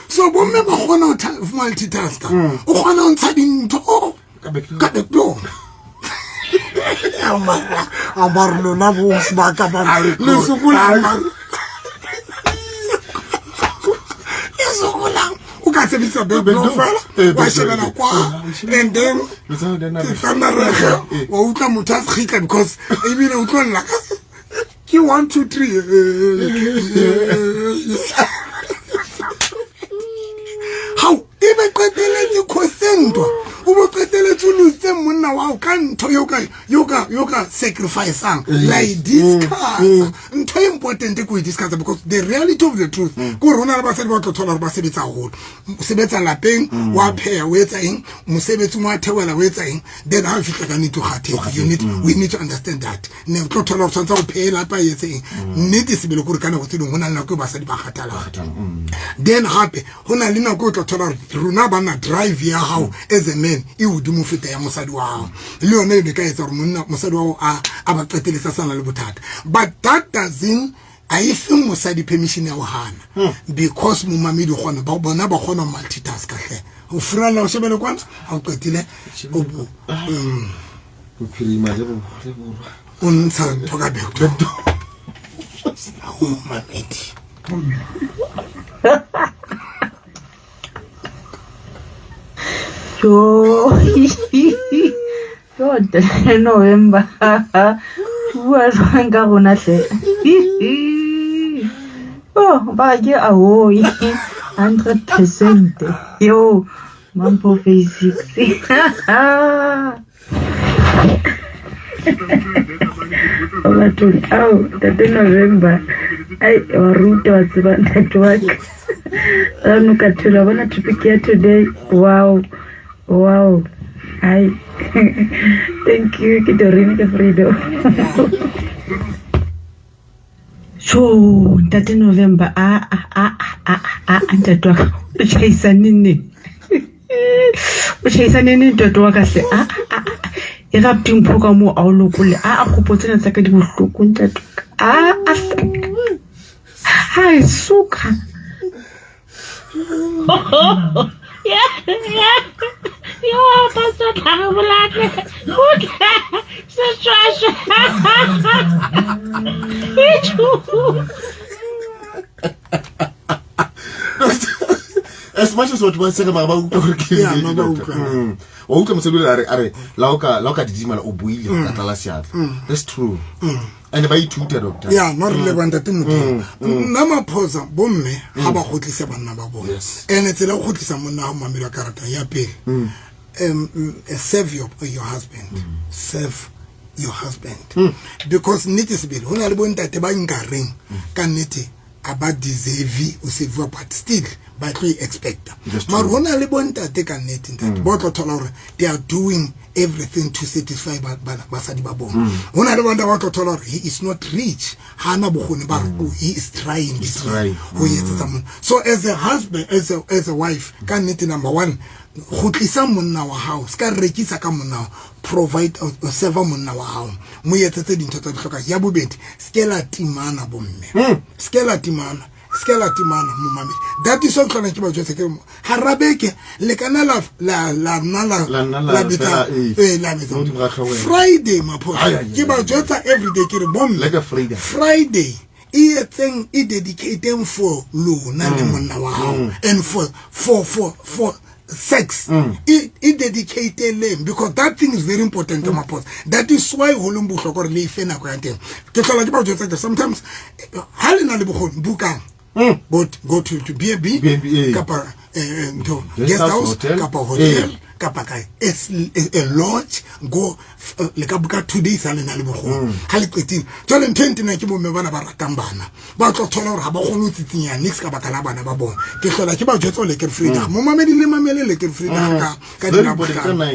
so bomme ba gona multitask o gona o ntsha dintho ka back door. Amarlo na bo ba ka ba le sukula o ka sebisa back door fela wa shebela kwa and then o utla motho a khika because ebile o tlo nna you 1 2 3 how even qeteletse khosentwa o bo qeteletse lutse monna wa o ka ntho yoka sacrifice like discuss ntho important ko discuss because the reality of the truth ko rona ba se ba tlotola ba sebetsa go sebetsa lapeng wa pheya o etsa eng mosebetsi mo athewela o etsa eng then how fitla ka need to we need to understand that ne tlotola o tsantsa go phela pa yetse eng nnete sebele go re kana go tsedong hona nna go ba sa di ba khatala then hape hona le nako o tlotola runa ba na drive ya hao as a man e udimo feta ya mosadi wa hao le yone e ka etsa gore monna mosadi wa a ba qetelisa sana le bothata but that doesn't I feel mosadi permission ya hana because mo mamedi gona ba bona ba gona multitask hle o furala o shebele kwana a qetile o phirima le bo o ntsha thoka beto o mamedi yo November was hanga gona hle oh ba ke a ho 100% yo mampo physics Ola to that November I ruta wa tseba network no ka tshela bona topic ya today wow I thank you Kidorini ke Fredo so that November antatwa chaisa nini chaisa nini tatwa ka se e ga pting phoka mo a o lokole a khopotsena tsa ka di bohloko ntatwa hai suka Yo, Pastor Tangabulake. As much as what was said about wa utlwa mosebele are la o ka didimala o buile ka tla seatla. That's true. And by tutor doctor. Yeah, not relevant at the Nama posa bomme ha ba khotlisa banna ba bona. Ene tsela go khotlisa monna ha mamela karata ya pele. Serve your husband. Serve your husband. Because niti sibili hona le bontate ba nkareng ka niti aba deserve o serve but still but we expect. Mar hona le bontate ka niti ntate ba tlo thola hore they are doing everything to satisfy basadi ba bona. Hona le bontate ba tlo thola hore he is not rich. Hana bokgoni ba he is trying. So as a husband, as a wife, ka niti number one go tlisa monna wa hao ska rekisa ka monna provide or serve monna wa hao mo yetsetse dintho tsa dihloka ya bobedi skela timana bomme skela timana mo mami that is all kana ke ba jwetse ke harabeke le kana la bita Friday mapo ke ba jwetsa every day ke re bomme like a Friday thing dedicated for lona le monna wa hao and for sex it dedicated them because that thing is very important to my post. That is why holumbu hlokore le ifena ko ya teng ke tlola ke ba jwetsa sometimes halena le bokgoni bukang go to B&B kapa to guest house kapa hotel kapa kai it's a lodge go le ka buka 2 days halena le bokgoni ha le qetile tole 29 ke bomme bana ba ratang bana ba tlo thola hore ha ba kgone ho tsitsinya nix ka baka la bana ba bona ke tlola ke ba jwetsa le ke freedom mo mamedi le mamele le ke freedom ka dina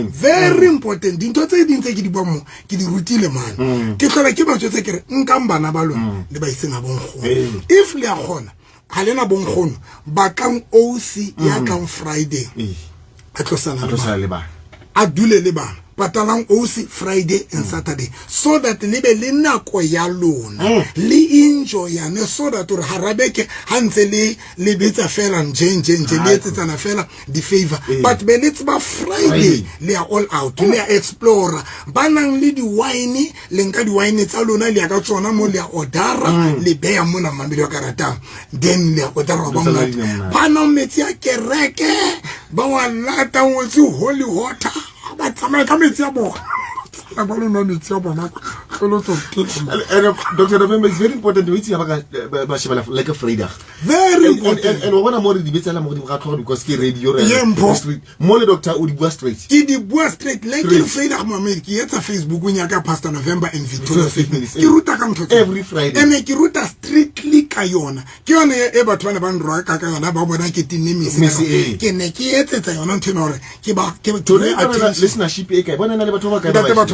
very important dinto tse dintse ke di bua mo ke di rutile man ke tlola ke ba jwetsa ke re nkang bana ba lona le ba iseng a bonkgono if le a gona ha lena bonkgono ba kang OC ya kang Friday a dule le bana patalang OC Friday and Saturday so that libe le nako ya lona le enjoy yana so that re harabeke hantse le betsa fela njenje le tsana fela di favor but be let's ba Friday le are all out le a explore banang le di wine le nka di wine tsa lona le ka tsona mo le a ordera le beya mona mambelo karata then le a ordera ba mona bana metsi a kereke ba wa lata ngotsi holy water ba tsama ka metsi a bona ba bona metsi a bona Dr. November is very important to it like a Friday. Very important. And when I'm more the more because ke radio more doctor o di bua straight. Ke di bua straight like a Friday mo America yetsa Facebook nya ka Pastor November and Victoria ke ruta ka motho every Friday. And ke ruta strictly ka yona. Ke yona e batho bana ba ndro ka yona ba bona ke tinemi ke ne ke etsetsa yona ntho nore ke ba ke listenership e ka bona na le batho ba ka ba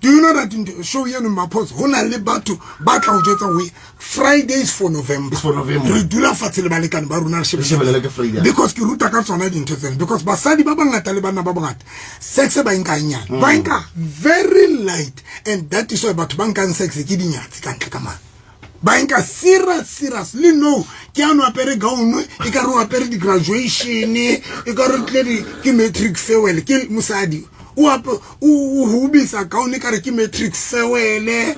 do you know that show you in my post hona le batho ba tla o jetsa we Fridays for November re dula fatshe le balekane ba runa re because ke ruta ka tsona dintho tsena because basadi ba bangata le bana ba bangata sex ba inkanya ba inka very light and that is why batho ba nkang sex ke dinyatsi ka ntle ka mana ba inka seriously no ke ano apere gown e ka ro apere di graduation e ka ro tle ke matric farewell ke musadi o hubisa kaone ka re ke matrix sewele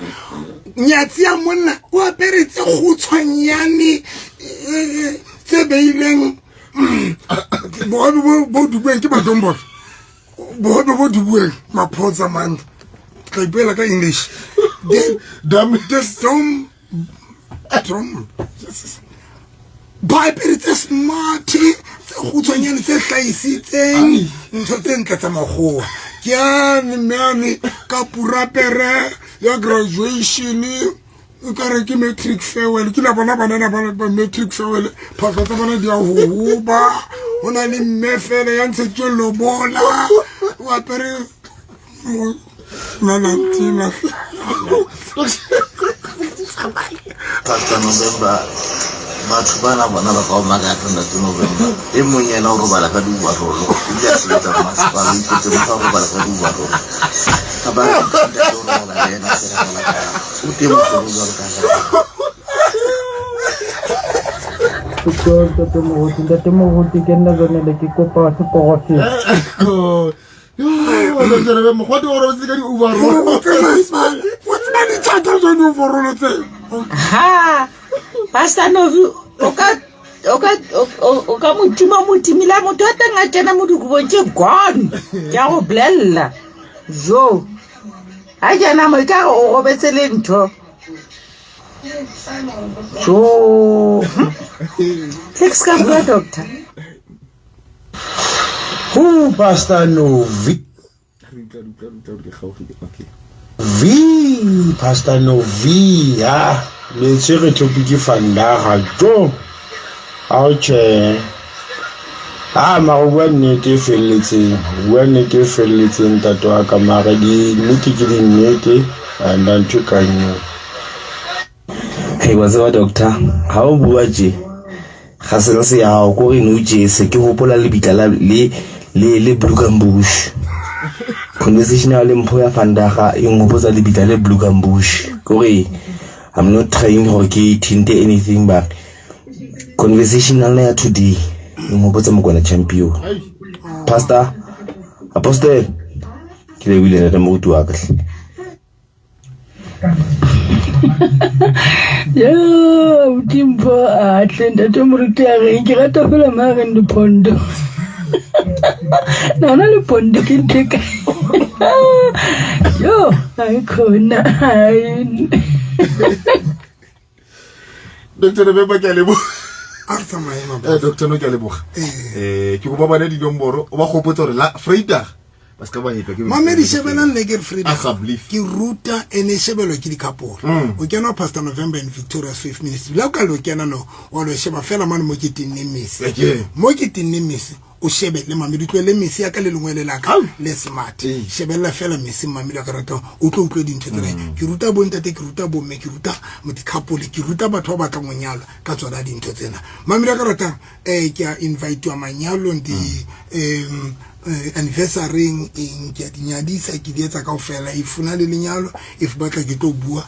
nyatsi ya monna o aperetse go tshwanyane tse beileng bo dubueng ke badombo bo dubueng maphosa man ka ipuela ka English drum ba aperetse smart go tshwanyane tse hlaisitseng ntho tse ntle tsa magoa ke ane mane ka purapere ya graduation ka re ke matric farewell ke la bona banana ba matric farewell phasa tsa bona di a huba hona le mmefele ya ntse ke lobola o apere Nantina Pastor November batho bana bona ba ka o magata na November e mong yena o robala ka duba rolo ya se tsa masipala ke tse ba robala ka duba rolo aba ke tlo rola yena se ra la o temo go rola ka ntate moruti ke nna jone le ke kopa seporofe Doctor November what o re ka di overall ha Pastor Novi o ka motimila motho a teng a tsena mo dikobong tse gone ke a go blella jo a jana mo ka o robetse le ntho jo fix ka bua doctor Pastor Novi Pastor Novi ha le tsere topic fandaga to auche ma go bua nnete felletseng tato wa ka mara di nnete ke di nnete and then to kanyo hey wa tseba doctor ha o bua je ga se ya go re no je se ke hopola le bitla le Blue Gambush conversational mpho ya fandaga e ngopotsa le bitla le Blue Gambush gore I'm not trying to tinte anything but conversational ya today ngopotsa mokwana champion pastor apostle ke le wile na mo tu aka yo timpo a tlenda to moruti a re ke rata fela mare ndi pondo na le pondo ke nteka yo ai khona Doctor November ke a lebo Arthur Maema Doctor no ke a leboga ke go ba bana di nomboro o ba gopotsa re la Freitag ba ska ba heta ke Mamedi shebelang le ke Freitag I believe ke ruta ene shebelo ke dikapolo o kena Pastor November in Victoria's Faith Ministry la ka lo kena no wa lo sheba fela mane mo ke tinne misi o shebe le Mamedi tlo le misi ya ka le lengwele la ka le smart shebella fela misi Mamedi ka rata o tlo utlwe dintho tsena ke ruta bo ntate ke ruta bo mme ke ruta mo dikapolo ke ruta batho ba batla monyalo ka tsona dintho tsena Mamedi ka rata ke a invite wa manyalo ndi anniversary in ke dinyadisa ke dietsa ka ofela ifuna le lenyalo if batla ke tlo bua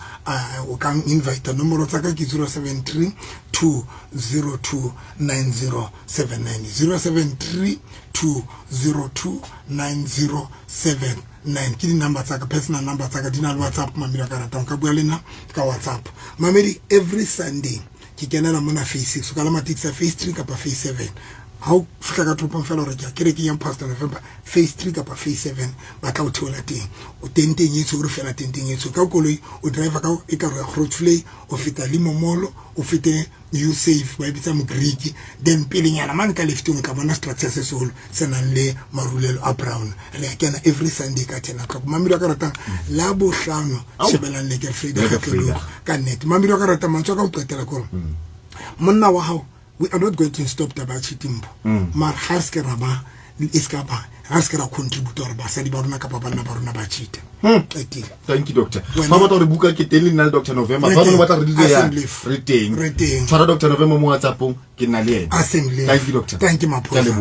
o kan invite nomoro tsa ka ke 073 202 9079 073 202 9079 ke di number tsa ka personal number tsa ka di na le WhatsApp Mamedi ka rata ka bua lena ka WhatsApp Mamedi every Sunday ke kenela mona face 6 ka la matix face 3 ka pa face 7 how fika ka topang fela re ke ke yang Pastor November face 3 kapa face 7 ba tla o theola teng o tenteng yetso re fela tenteng yetso ka koloi o driver ka e ka re Grootflay o feta Limomolo o fete you safe ba bitsa mo Greek then pelenyana man ka lefting ka bona structure se solo senang le marulelo a brown re kena every Sunday ka tena ka Mamedi ka rata la bo hlano shebelang le ke Freedom ka net Mamedi ka rata mantso ka o qetela ko monna wa hao we are not going to stop taba chitimbo mar haske raba iskapa haske ra contributor ba sa di ba rona ka ba bana ba rona ba chita thank you doctor ba ba re buka ke tele nna Doctor November ba rona ba tla re di ya re teng tshwara Doctor November mo WhatsApp ke nna le ena assembly thank you doctor thank you maphosa